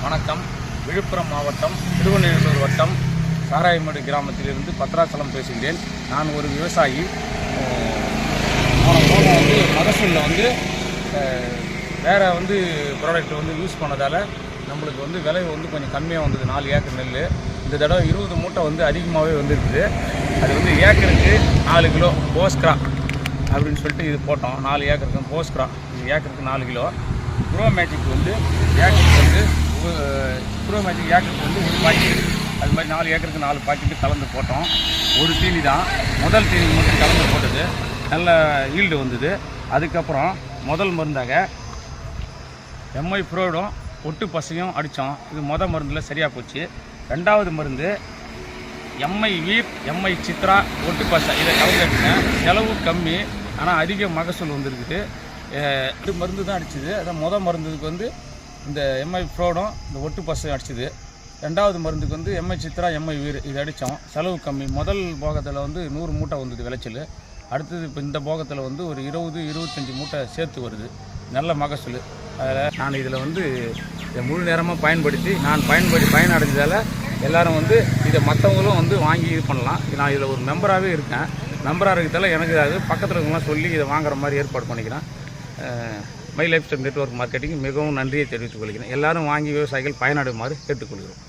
வணக்கம். விழுப்புரம் மாவட்டம் திருவண்ணூர் வட்டம் சாராயமேடு கிராமத்திலிருந்து பத்ராசலம் பேசுகிறேன். நான் ஒரு விவசாயி. வந்து மகசூலில் வந்து வேறு ப்ராடக்ட் யூஸ் பண்ணதால் நம்மளுக்கு விலை கொஞ்சம் கம்மியாக வந்தது. 4 ஏக்கர் நெல் இந்த தடவை 20 மூட்டை அதிகமாகவே வந்துருக்குது. அது ஏக்கருக்கு 4 கிலோ போஸ்க்ரா அப்படின்னு சொல்லிட்டு இது போட்டோம். 4 ஏக்கருக்கு போஸ்க்ரா, இது ஏக்கருக்கு 4 கிலோ. ப்ரோ மேஜிக் ஏக்கருக்கு ப்ரோ மேஜிக் ஏக்கருக்கு ஒரு பாக்கெட், அது மாதிரி 4 ஏக்கருக்கு 4 பாக்கெட்டு கலந்து போட்டோம். ஒரு தீனி தான், முதல் தீனி மட்டும் கலந்து போட்டது, நல்ல ஈல்டு வந்தது. அதுக்கப்புறம் முதல் மருந்தாக எம்ஐ ப்ரோடும் ஒட்டு பசையும் அடித்தோம். இது மருந்தில் சரியாக போச்சு. ரெண்டாவது மருந்து எம்ஐ வீர், எம்ஐ சித்ரா, ஒட்டு பசை, இதை கலந்து அடித்தேன். செலவு கம்மி, ஆனால் அதிக மகசூல் வந்துருக்குது. இது மருந்து தான் அடிச்சுது. அதான் மருந்துக்கு இந்த எம்ஐ ப்ரோடும் இந்த ஒட்டு பசையும் அடிச்சுது. ரெண்டாவது மருந்துக்கு எம்ஐ சித்ரா, எம்ஐ வீர் இது அடித்தோம். செலவு கம்மி. முதல் போகத்தில் 100 மூட்டை வந்தது விளைச்சல். அடுத்தது இப்போ இந்த போகத்தில் ஒரு 20-25 மூட்டை சேர்த்து வருது. நல்ல மகசூல். அதில் நான் இதில் முழு நேரமாக பயன்படுத்தி நான் பயனடைஞ்சதால் எல்லோரும் இதை மற்றவங்களும் வாங்கி இது பண்ணலாம். நான் இதில் ஒரு மெம்பராகவே இருக்கேன். மெம்பராக இருக்கிறதால எனக்கு அது பக்கத்தில் இருக்கவங்களாம் சொல்லி இதை வாங்குற மாதிரி ஏற்பாடு பண்ணிக்கிறேன். My life style network marketing மிகவும் நன்றியை தெரிவித்துக் கொள்கிறேன். எல்லோரும் வாங்கி விவசாயிகள் பயனடையுமாறு கேட்டுக்கொள்கிறோம்.